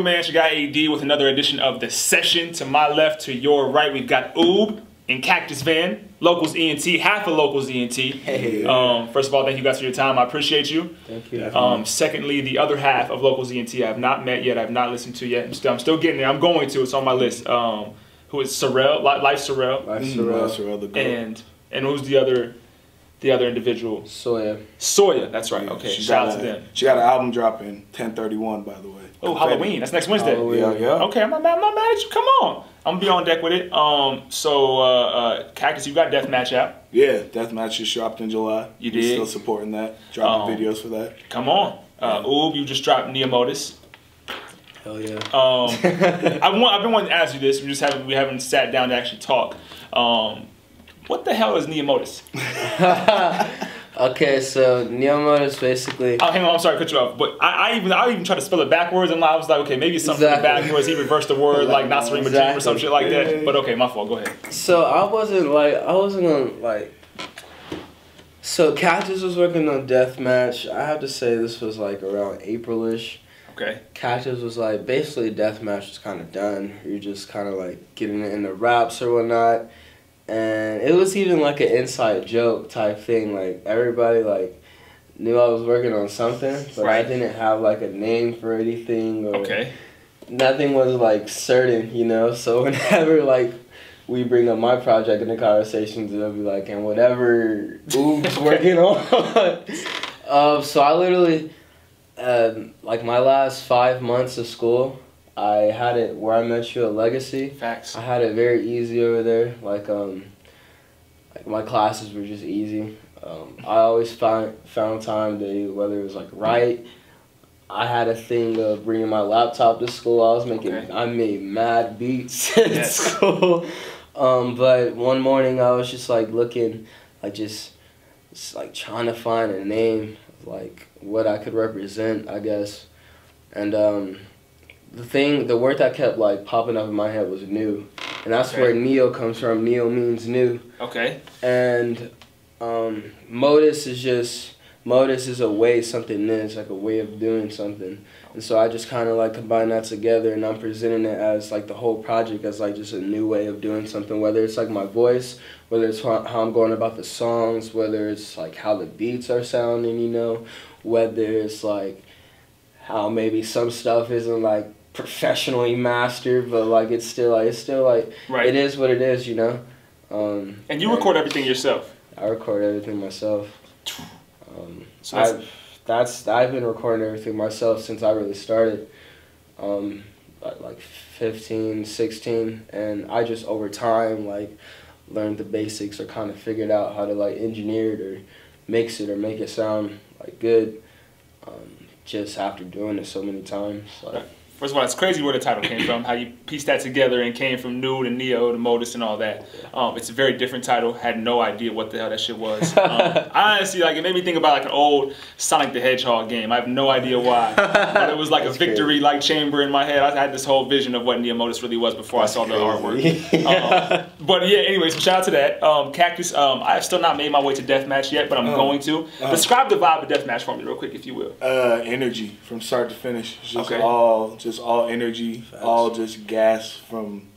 man, your guy AD with another edition of The Session. To my left, to your right, we've got Oob and Cactus Van, Locals ENT, half of Locals ENT. Hey. First of all, thank you guys for your time. I appreciate you. Thank you. Secondly, the other half of Locals ENT I have not met yet. I have not listened to yet. I'm still getting there. I'm going to. It's on my list. Who is Sorrel? Life Sorrel. Sorrel, the girl. And who's the other individual? Soya. That's right. Okay. Shout out to them. She got an album dropping 10/31, by the way. Oh, Halloween. That's next Wednesday. Yeah. Okay, I'm not mad at you. Come on. I'm gonna be on deck with it. Cactus, you got DeathMatch out. Yeah, DeathMatch just dropped in July. You did. Still supporting that. Dropping videos for that. Come on. Oob, you just dropped Neomodus. Hell yeah. I've been wanting to ask you this. We haven't sat down to actually talk. What the hell is Neomodus? Okay, so Neomodus basically. Oh, hang on, I'm sorry to cut you off, but I even tried to spell it backwards, and I was like, okay, maybe it's something backwards. He reversed the word like Nasri Majid or some shit like that. But okay, my fault. Go ahead. So I wasn't gonna. So Cactus was working on DeathMatch. I have to say this was like around April-ish. Okay. Cactus was like basically DeathMatch was kind of done. You're just kind of like getting into raps or whatnot. And it was even like an inside joke type thing. Like everybody like knew I was working on something, but I didn't have like a name for anything or nothing was like certain, you know. So whenever like we bring up my project in the conversations, they'll be like, and whatever Oob's working on. So I literally like my last 5 months of school, I had it where I met you at Legacy. Facts. I had it very easy over there. Like my classes were just easy. I always found time to, whether it was like write. I had a thing of bringing my laptop to school. I made mad beats at school. But one morning I was just like looking, like just like trying to find a name, like what I could represent, I guess. And the word that kept like popping up in my head was new, and that's where Neo comes from. Neo means new. Okay. And modus is a way something is, like a way of doing something. And so I just kind of like combine that together, and I'm presenting it as like the whole project as like just a new way of doing something, whether it's like my voice, whether it's how I'm going about the songs, whether it's like how the beats are sounding, you know, whether it's like how maybe some stuff isn't like professionally mastered, but like it's still like it is what it is, you know. And you record everything yourself? I record everything myself. So I've been recording everything myself since I really started, like 15, 16, and I just over time like learned the basics or kind of figured out how to like engineer it or mix it or make it sound like good. Just after doing it so many times. Like, first of all, it's crazy where the title came from, how you pieced that together and came from New to Neo to Modus and all that. It's a very different title. Had no idea what the hell that shit was. Honestly, like, it made me think about like an old Sonic the Hedgehog game. I have no idea why. But it was like a victory like chamber in my head. I had this whole vision of what Neomodus really was before I saw the artwork. But yeah, anyway, so shout out to that. Cactus, I have still not made my way to DeathMatch yet, but I'm going to. Describe the vibe of DeathMatch for me real quick, if you will. Energy from start to finish. It's just all energy, all just gas from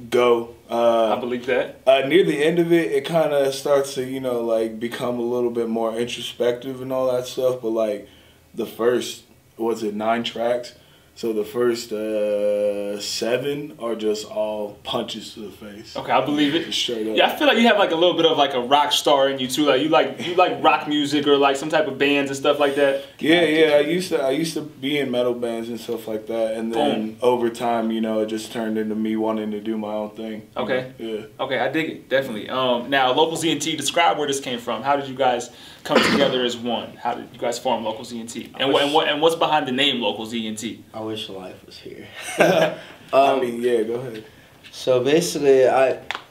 go. I believe that. Near the end of it, it kind of starts to, you know, like become a little bit more introspective and all that stuff. But like the first, 9 tracks? So the first 7 are just all punches to the face. Okay, I believe it. Straight up. Yeah, I feel like you have like a little bit of like a rock star in you too. Like you like rock music or like some type of bands and stuff like that. Yeah. I used to be in metal bands and stuff like that, and then over time, you know, it just turned into me wanting to do my own thing. Okay. Yeah. Okay, I dig it definitely. Now, Locals ENT, describe where this came from. How did you guys come together as one? How did you guys form Locals ENT? And what's behind the name Locals ENT? I wish life was here. I mean, yeah, go ahead. So basically,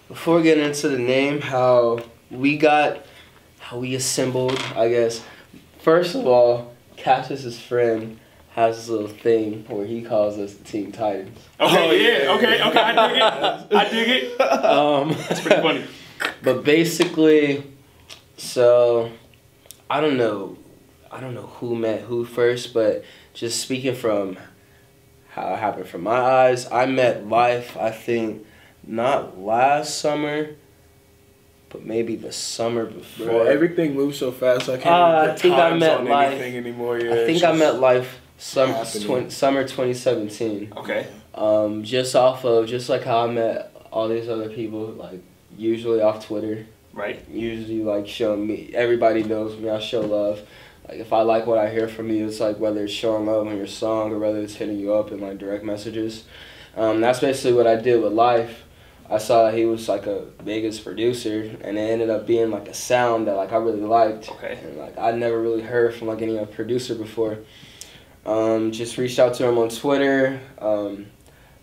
before getting into the name, how we assembled, I guess. First of all, Cactus's friend has this little thing where he calls us the Teen Titans. Okay, okay, I dig it. That's pretty funny. But basically, so I don't know who met who first, but just speaking from how it happened from my eyes. I met Life, I think, not last summer, but maybe the summer before. Bro, everything moves so fast. I can't I even put think I times met on Life. anything anymore. Yeah, I think I met Life summer happening. 2017. Okay. Just off of just like how I met all these other people, like usually off Twitter. Right. Usually like showing me. Everybody knows me. I show love. Like if I like what I hear from you, it's like whether it's showing love on your song or whether it's hitting you up in like direct messages. That's basically what I did with Life. I saw he was like a biggest producer, and it ended up being like a sound that like I really liked. Okay. And like I never really heard from like any other producer before. Just reached out to him on Twitter.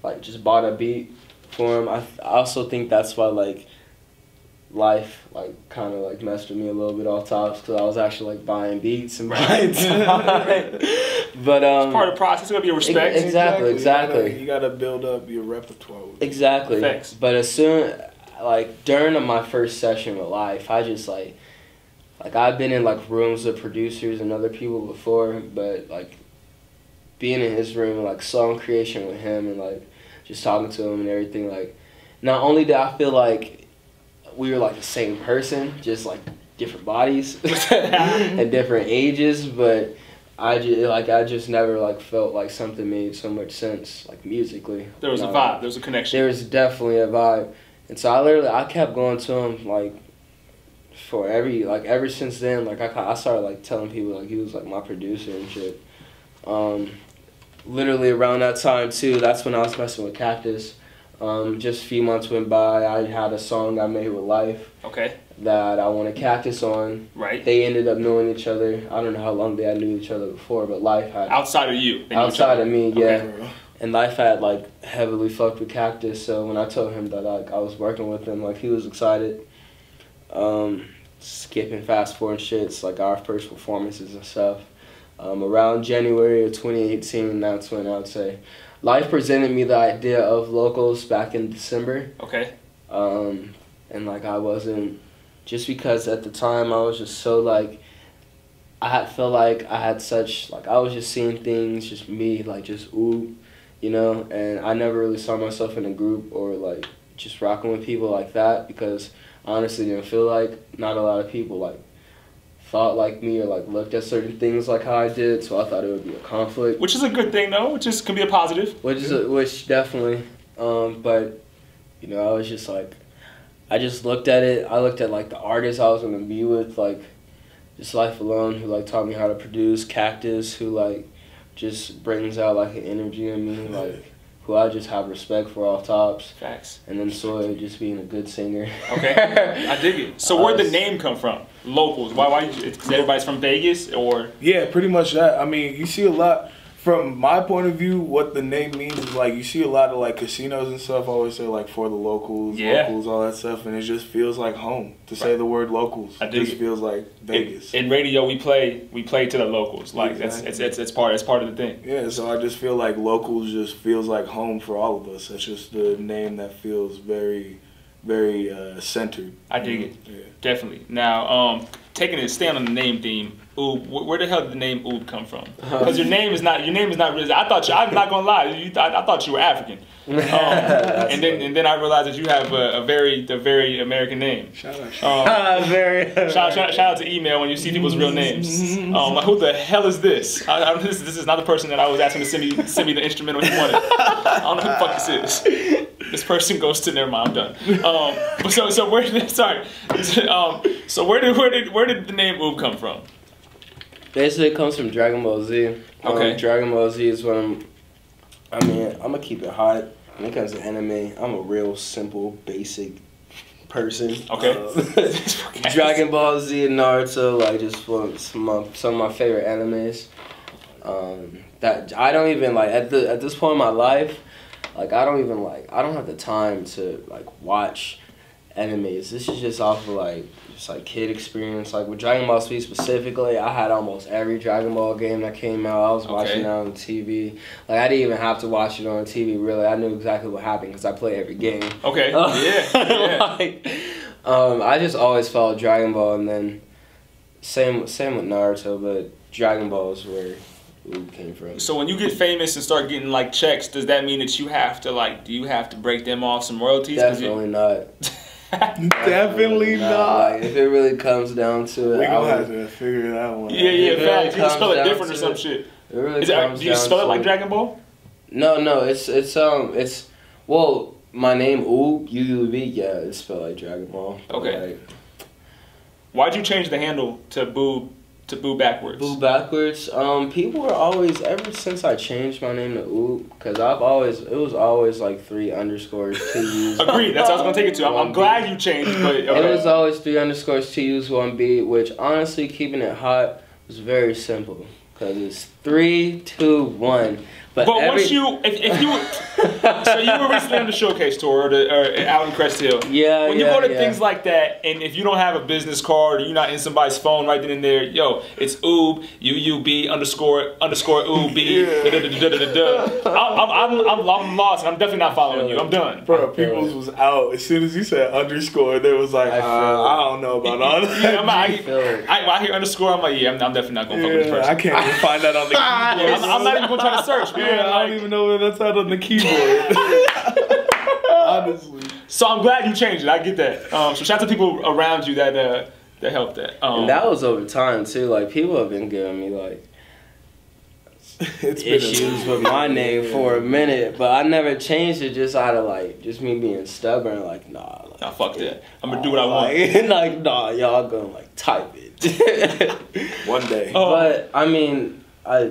Like just bought a beat for him. I also think that's why like Life like kind of like messed with me a little bit off tops, because I was actually like buying beats and buying time. But it's part of the process. It's gonna be a respect. Exactly. You gotta build up your repertoire. Exactly. Thanks. But as soon, like during my first session with Life, I just like I've been in like rooms with producers and other people before, but like being in his room and like song creation with him and like just talking to him and everything, like not only did I feel like we were like the same person, just like different bodies and different ages, but I just never like felt like something made so much sense like musically. There was a vibe. There was a connection. There was definitely a vibe, and so I kept going to him like for ever since then. Like I started like telling people like he was like my producer and shit. Literally around that time too. That's when I was messing with Cactus. Just a few months went by, I had a song I made with Life. Okay. That I wanted Cactus on. Right. They ended up knowing each other. I don't know how long they had knew each other before, but Life had... Outside of you. Outside of me, yeah. Okay. And Life had, like, heavily fucked with Cactus, so when I told him that, like, I was working with him, like, he was excited. Skipping fast forward shits, like, our first performances and stuff. Around January of 2018, that's when I would say... Life presented me the idea of locals back in December. Okay. And like I wasn't, just because at the time I was just so like, I felt like I had such, like I was just seeing things, just me, like just ooh, you know, and I never really saw myself in a group or like just rocking with people like that, because I honestly didn't feel like not a lot of people like thought like me or like looked at certain things like how I did, so I thought it would be a conflict. Which is a good thing though, which can be a positive. Which definitely, but you know, I was just like, I just looked at it. I looked at like the artists I was gonna be with, like just Life Alone, who like taught me how to produce, Cactus, who like just brings out like an energy in me, like who I just have respect for off tops. Facts. And then Soy just being a good singer. Okay, I dig it. So where'd the name come from? Locals. Why? Because everybody's from Vegas, or? Yeah, pretty much that. I mean, you see a lot. From my point of view, what the name means is like you see a lot of like casinos and stuff always say like for the locals, locals, all that stuff, and it just feels like home to say the word locals. I dig it just feels like Vegas. In radio, we play to the locals. Like exactly. it's part of the thing. Yeah, so I just feel like locals just feels like home for all of us. It's just the name that feels very, very centered. I dig it. Yeah. Definitely. Now, staying on the name theme. Oob, where the hell did the name Oob come from? Because your name is not really. I'm not gonna lie. I thought you were African. And then I realized that you have a very American name. Shout out. Shout out to email when you see people's real names. Like, who the hell is this? This is not the person that I was asking to send me the instrumental he wanted. I don't know who the fuck this is. This person goes to never mind. I'm done. So where did the name Oob come from? Basically, it comes from Dragon Ball Z. Okay. Dragon Ball Z is what I'm gonna keep it hot. When it comes to anime, I'm a real simple, basic person. Okay. Dragon Ball Z and Naruto, like just some of my favorite animes. That I don't even like at this point in my life, like I don't have the time to like watch animes. This is just off of just kid experience. Like with Dragon Ball Z specifically, I had almost every Dragon Ball game that came out. I was watching it on TV. Like I didn't even have to watch it on TV really. I knew exactly what happened because I play every game. Okay. Yeah. I just always followed Dragon Ball, and then same with Naruto, but Dragon Ball is where Oob came from. So when you get famous and start getting like checks, does that mean that you have to like, do you have to break them off some royalties? Definitely not. Definitely not. Like, if it really comes down to it, We gonna have to figure that one out. Yeah, If it facts. You can comes spell it down different or to some it, shit. It really Do comes you down spell it to like Dragon Ball? No, it's well, my name Oob, UUB, yeah, it's spelled like Dragon Ball. Okay. Like, Why'd you change the handle to Boo backwards? Boo backwards. People were always, ever since I changed my name to Oob, because it was always like 3 underscores, 2 U's. Agreed. That's what I was gonna take it to. I'm glad you changed, but okay. It was always 3 underscores, 2 U's, 1 B, which honestly, keeping it hot was very simple. Because it's 3, 2, 1. But once you, if you, so you were recently on the Showcase tour or out in Crest Hill. Yeah, When you go to things like that, and if you don't have a business card or you're not in somebody's phone right then and there, yo, it's Oob, UUB underscore Oob B. I'm lost. I'm definitely not following you. I'm done. Bro, people's was out as soon as you said underscore. They was like, I don't know about all that. Yeah, I hear underscore. I'm like, yeah, I'm definitely not gonna fuck with this person. I can't even find that on the keyboard. I'm not even gonna try to search. Man. Yeah, I don't even know where that's at on the keyboard. Honestly. So I'm glad you changed it. I get that. So shout out to people around you that helped that. And that was over time too. Like people have been giving me like issues with my name for a minute, but I never changed it just out of like just me being stubborn. Like nah, like, fuck that. I'm gonna do what I want. Like nah, y'all gonna like type it one day. But I mean. I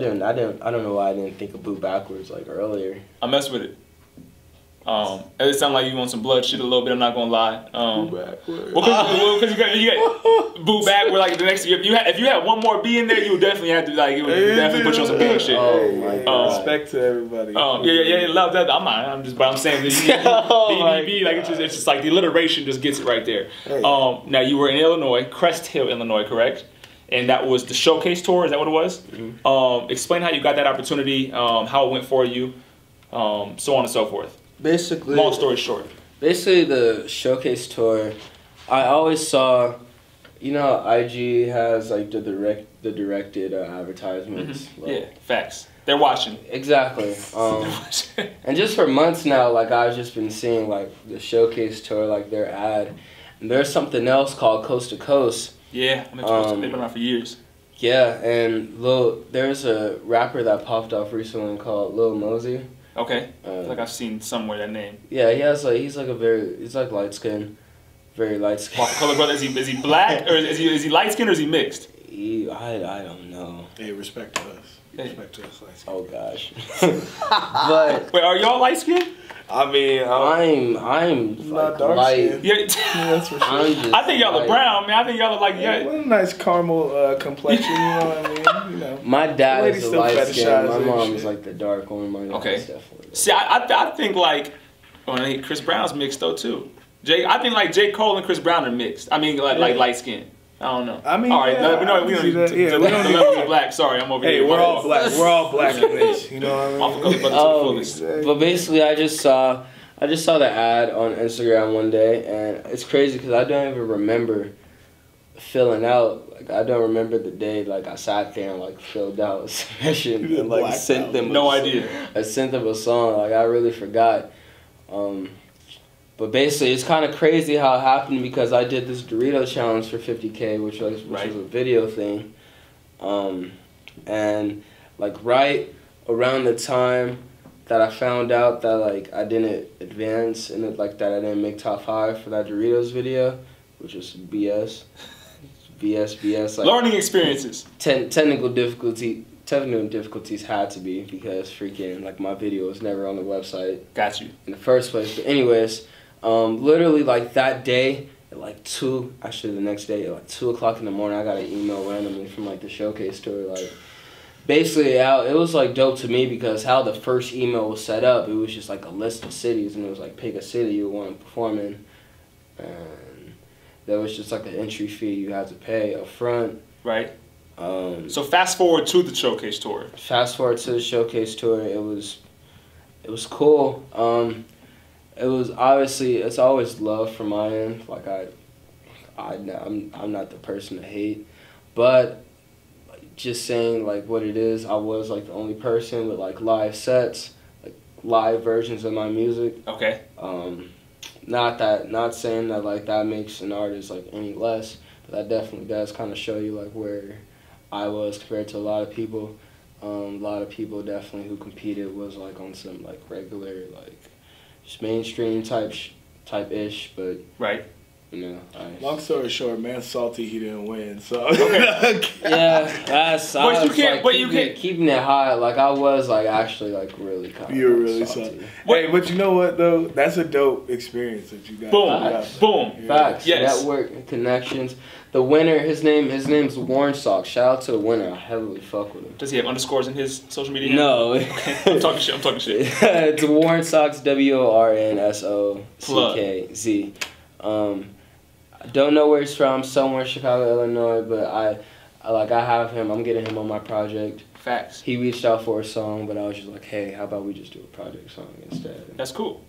don't know why I didn't think of Boo backwards like earlier. I mess with it. It sounds like you want some blood shit a little bit. I'm not gonna lie. Boo backwards. Well, because you got Boo back. Where like the next year, if you had one more B in there, you would definitely have to like it would definitely put you on some gang shit. Oh my god. Respect to everybody. Yeah, love that. I'm saying that BBB like it's just like the alliteration just gets it right there. Now you were in Illinois, Crest Hill, Illinois, correct? And that was the Showcase tour. Is that what it was? Mm-hmm. Explain how you got that opportunity, how it went for you, so on and so forth. Basically, long story short. Basically, the Showcase tour, I always saw, you know, IG has like the directed advertisements. Mm-hmm. Like, yeah, facts. They're watching. Exactly. And just for months now, like I've just been seeing like the Showcase tour, like their ad, and there's something else called Coast to Coast. Yeah, they've been around for years. Yeah, and there's a rapper that popped off recently called Lil Mosey. Okay, I feel like I've seen somewhere that name. Yeah, he's like light skinned, very light skinned. Waffle color brother, is he black or is he light skinned or is he mixed? I don't know. Hey, respect to us. Respect to us, light skin. Oh gosh. But wait, are y'all light skinned? I mean, I'm not dark light. skin. Yeah, that's for sure. I think y'all are brown, man. I think y'all are like what a nice caramel complexion. You know what I mean? You know. My dad Ladies is a still light skin. fetishize My it and mom shit. is like the dark one. My Okay. dad's definitely. See, I think like, Chris Brown's mixed though too. I think like J. Cole and Chris Brown are mixed. I mean like light skin. I don't know. I mean, all right, yeah, we don't need the levels of black. Sorry, I'm over Hey, here. we're all black. We're all black in this. You know what I mean? Waffle color brother to the fullest. But basically, I just saw the ad on Instagram one day, and it's crazy because I don't even remember filling out. Like I don't remember the day. Like I sat there and like filled out a submission and like sent them. No idea. I sent them a song. Like I really forgot. But basically, it's kind of crazy how it happened because I did this Dorito challenge for 50K, which was a video thing. And like right around the time that I found out that like I didn't advance and that I didn't make top 5 for that Doritos video, which was BS. BS. Like, learning experiences. Technical difficulties had to be because freaking like my video was never on the website. Got you. In the first place. But anyways, literally like that day at like the next day at like 2 o'clock in the morning, I got an email randomly from like the Showcase tour. Like basically it was like dope to me because how the first email was set up, it was just like a list of cities and it was like pick a city you want to perform in. And there was just like an entry fee you had to pay up front. Right. So fast forward to the Showcase tour. Fast forward to the Showcase tour, it was cool. It was obviously, it's always love from my end. Like I'm not the person to hate, but like, just saying like what it is. I was like the only person with like live sets, like live versions of my music. Okay. Not saying that like that makes an artist like any less, but that definitely does kind of show you like where I was compared to a lot of people. A lot of people definitely who competed was like on some like regular like just mainstream type-ish, but right. You know, long story short, man, salty he didn't win. So yeah, that's. But you can't. But you can't keeping it high. Like I was like actually like really kind of. You're really salty. Hey, but you know what though? That's a dope experience that you got. Boom, boom. Facts. Yes. Network connections. The winner, his name's Warren Sock. Shout out to the winner. I heavily fuck with him. Does he have underscores in his social media? No. Okay. I'm talking shit. It's Warren Socks. WORNSOCKZ. I don't know where he's from. Somewhere in Chicago, Illinois. But I have him. I'm getting him on my project. Facts. He reached out for a song, but I was just like, hey, how about we just do a project song instead? That's cool.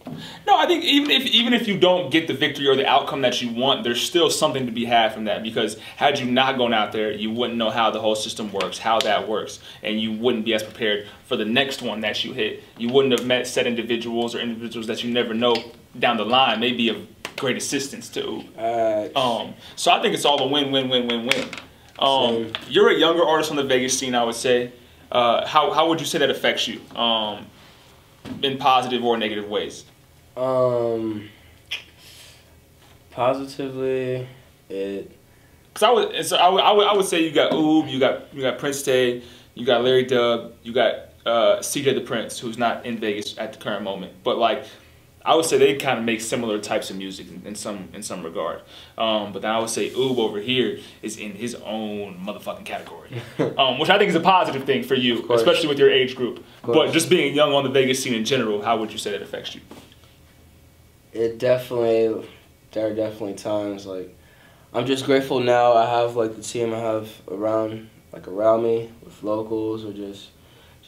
No, I think even if you don't get the victory or the outcome that you want, there's still something to be had from that, because had you not gone out there, you wouldn't know how the whole system works, how that works, and you wouldn't be as prepared for the next one that you hit. You wouldn't have met set individuals or individuals that you never know down the line, maybe of great assistance to. So I think it's all a win-win-win-win-win. You're a younger artist on the Vegas scene, I would say. How would you say that affects you in positive or negative ways? Positively, Because I would say you got Oob, you got Prince Tay, you got Larry Dub, you got CJ the Prince, who's not in Vegas at the current moment, but like I would say they kind of make similar types of music in some regard. But then I would say Oob over here is in his own motherfucking category, which I think is a positive thing for you, especially with your age group. But just being young on the Vegas scene in general, how would you say that affects you? There are definitely times like I'm just grateful now. I have like the team I have around me with locals or just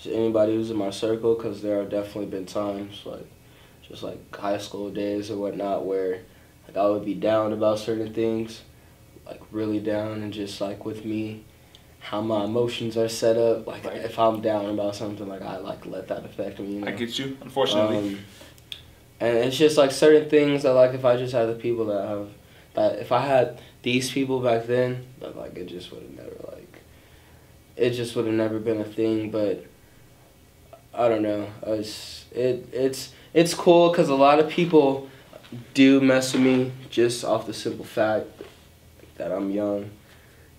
anybody who's in my circle, because there have definitely been times just like high school days or whatnot where like I would be down about certain things, like really down, and just like with me, how my emotions are set up. Like if I'm down about something, like I like let that affect me. You know? I get you, unfortunately. And it's just like certain things that like if I just had the people that if I had these people back then, that like it just would have never been a thing. But I don't know. It's cool because a lot of people do mess with me just off the simple fact that I'm young.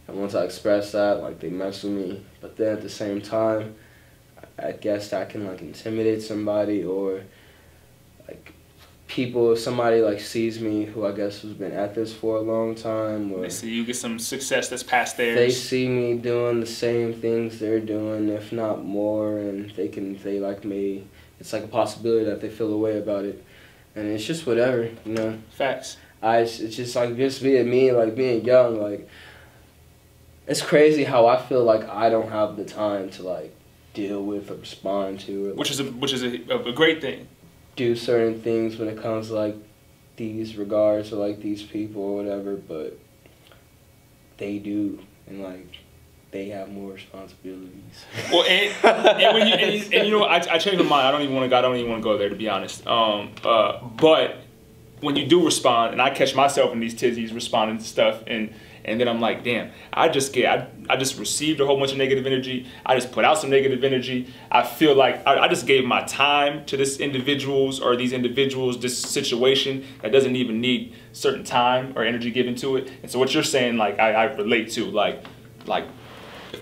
And once I express that, like they mess with me. But then at the same time, I guess that can like intimidate somebody, or like if somebody like sees me who I guess has been at this for a long time, or they see you get some success that's past theirs. They see me doing the same things they're doing, if not more, and they like me. It's like a possibility that they feel a way about it, and it's just whatever, you know. Facts. It's just like just being me, like being young, like it's crazy how I feel like I don't have the time to like deal with or respond to it. Which is a great thing. Do certain things when it comes to like these regards or like these people or whatever, but they do, and like they have more responsibilities. Well, and when you know, I changed my mind. I don't even want to go there, to be honest. But when you do respond, and I catch myself in these tizzies responding to stuff, and then I'm like, damn, I just received a whole bunch of negative energy. I just put out some negative energy. I feel like I just gave my time to this this situation that doesn't even need certain time or energy given to it. And so what you're saying, like I relate to, like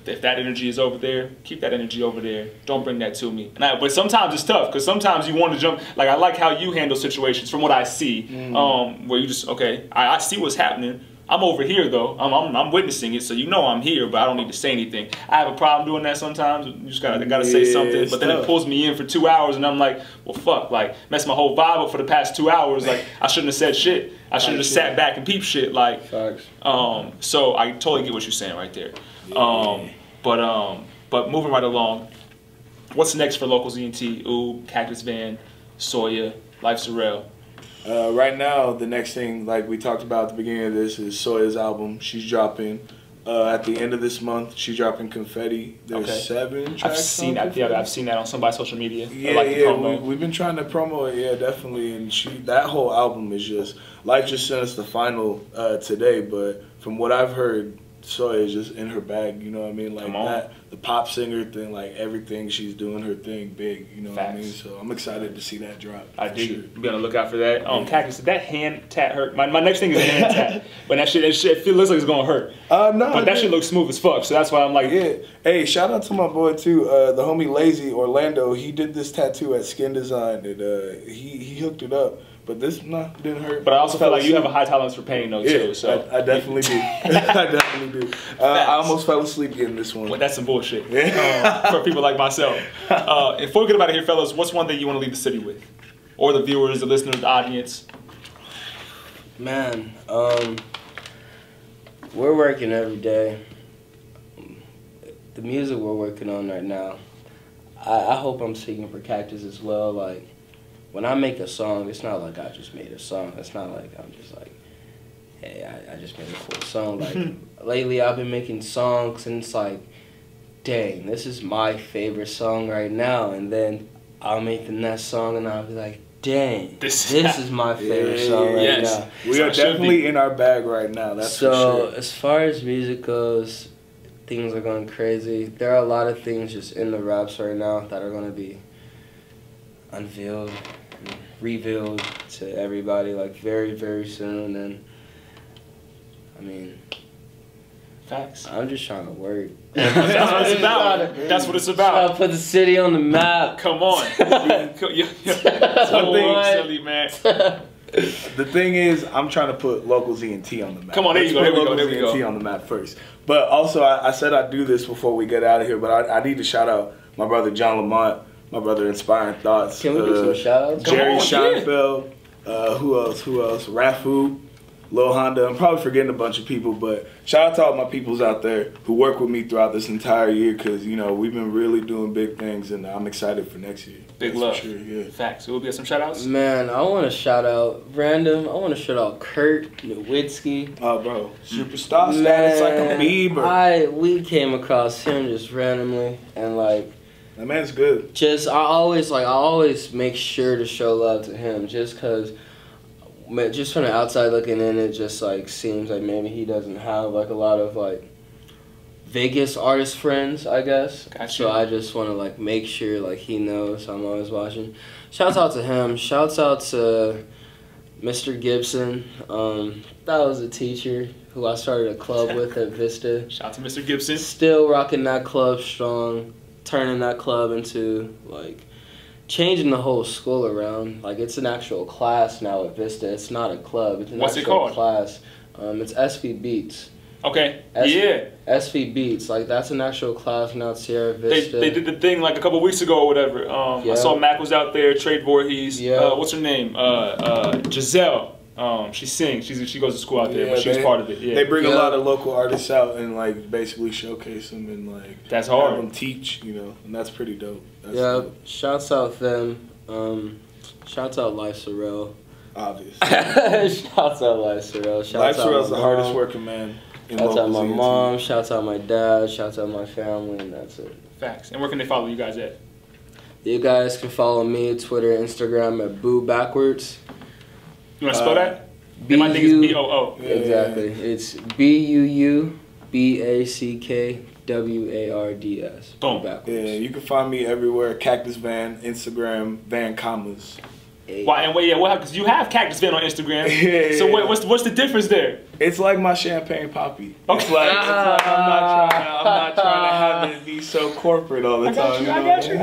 if that energy is over there, keep that energy over there. Don't bring that to me. But sometimes it's tough, because sometimes you want to jump. Like I like how you handle situations from what I see, where you just I see what's happening. I'm over here though. I'm witnessing it, so you know I'm here, but I don't need to say anything. I have a problem doing that sometimes. You just gotta say something, but then it pulls me in for 2 hours, and I'm like, well, fuck, like messed my whole vibe up for the past 2 hours. Like I shouldn't have said shit. I should have just sat back and peeped shit. Like, facts. So I totally get what you're saying right there. But moving right along, what's next for Locals ENT? Oob, Cactus Van, Soya, Life Surreal. Right now, the next thing, like we talked about at the beginning of this, is Soya's album. She's dropping. At the end of this month, she's dropping Confetti. There's 7 tracks. I've seen that. Yeah, I've seen that on somebody's social media. Yeah, like the promo. We've been trying to promo it. Yeah, definitely. And that whole album is just. Life just sent us the final today, but from what I've heard, Soya is just in her bag. You know what I mean? Like that, the pop singer thing, like everything, she's doing her thing big. You know what I mean? So I'm excited to see that drop. I do. Be on the lookout for that. Cactus, did that hand tat hurt? My next thing is a hand tat. When that shit looks like it's gonna hurt. No. But that shit looks smooth as fuck. So that's why I'm like, yeah. Hey, shout out to my boy too, the homie Lazy Orlando. He did this tattoo at Skin Design, and he hooked it up. But this didn't hurt. But I also feel like you have a high tolerance for pain, though, too. So I definitely do. I definitely do. I almost fell asleep getting this one. Well, that's some bullshit for people like myself. Before we get out of here, fellas, what's one thing you want to leave the city with? Or the viewers, the listeners, the audience? Man, we're working every day. The music we're working on right now, I hope I'm speaking for Cactus as well. Like, when I make a song, it's not like I just made a song. It's not like I'm just like, hey, I just made a full song. Like, lately I've been making songs, and it's like, dang, this is my favorite song right now. And then I'll make the next song, and I'll be like, dang, this is my favorite song right now. We are definitely in our bag right now, that's for sure. So, as far as music goes, things are going crazy. There are a lot of things just in the raps right now that are going to be unveiled, revealed to everybody, like, very, very soon. And I mean, facts. I'm just trying to work. That's what it's about. That's what it's about. I'll put the city on the map. Come on. Silly, man. The thing is, I'm trying to put local Z&T on the map. Come on, there you go. There we go. There we go. Z&T on the map first. But also, I said I'd do this before we get out of here, but I need to shout out my brother John Lamont, my brother Inspiring Thoughts. Can we do some shout outs? Jerry Scheinfeld. Who else? Rafu, Lil Honda. I'm probably forgetting a bunch of people, but shout out to all my peoples out there who work with me throughout this entire year, because, you know, we've been really doing big things, and I'm excited for next year. Big love. For sure, yeah. Facts. So we'll get some shout outs? Man, I want to shout out random. I want to shout out Kurt Nowitzki. Oh, bro. Superstar status like a Bieber. We came across him just randomly, and like, that man's good. I always make sure to show love to him, just because, just from the outside looking in, it just like seems like maybe he doesn't have like a lot of like Vegas artist friends, I guess. Gotcha. So I just want to like make sure like he knows I'm always watching. Shouts out to him. Shouts out to Mr. Gibson. That was a teacher who I started a club with at Vista. Shout out to Mr. Gibson. Still rocking that club strong, turning that club into like changing the whole school around. Like, it's an actual class now at Vista. It's not a club. It's an What's actual it called? Class. It's SV Beats. Okay. SV Beats. Like, that's an actual class now at Sierra Vista. They did the thing like a couple weeks ago or whatever. I saw Mac was out there, Trade Voorhees. Yeah. What's her name? Giselle. She sings. She goes to school out there, but she was part of it. Yeah. They bring a lot of local artists out and like basically showcase them and like that's hard. Have them teach, you know, and that's pretty dope. That's dope. Shouts out them. Shouts out Life Sorrell. Obviously. Shouts out Life Sorrell. Life Sorrell's the hardest working man. Shouts out my mom. Shouts out my dad. Shouts out my family, and that's it. Facts. And where can they follow you guys at? You guys can follow me at Twitter, Instagram at Boo Backwards. You want to spell that? They might think it's B-O-O. Yeah. Exactly. It's BUUBACKWARDS. Boom. Backwards. Yeah, you can find me everywhere. Cactus Van, Instagram, Van Commas. Why? And wait, because you have Cactus Van on Instagram. So what's the difference there? It's like my champagne poppy. Okay. It's like I'm not trying to have it be so corporate all the time. I got you.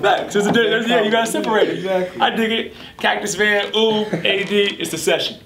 Facts. You gotta separate it. Exactly. I dig it. Cactus Van, AD, it's the session.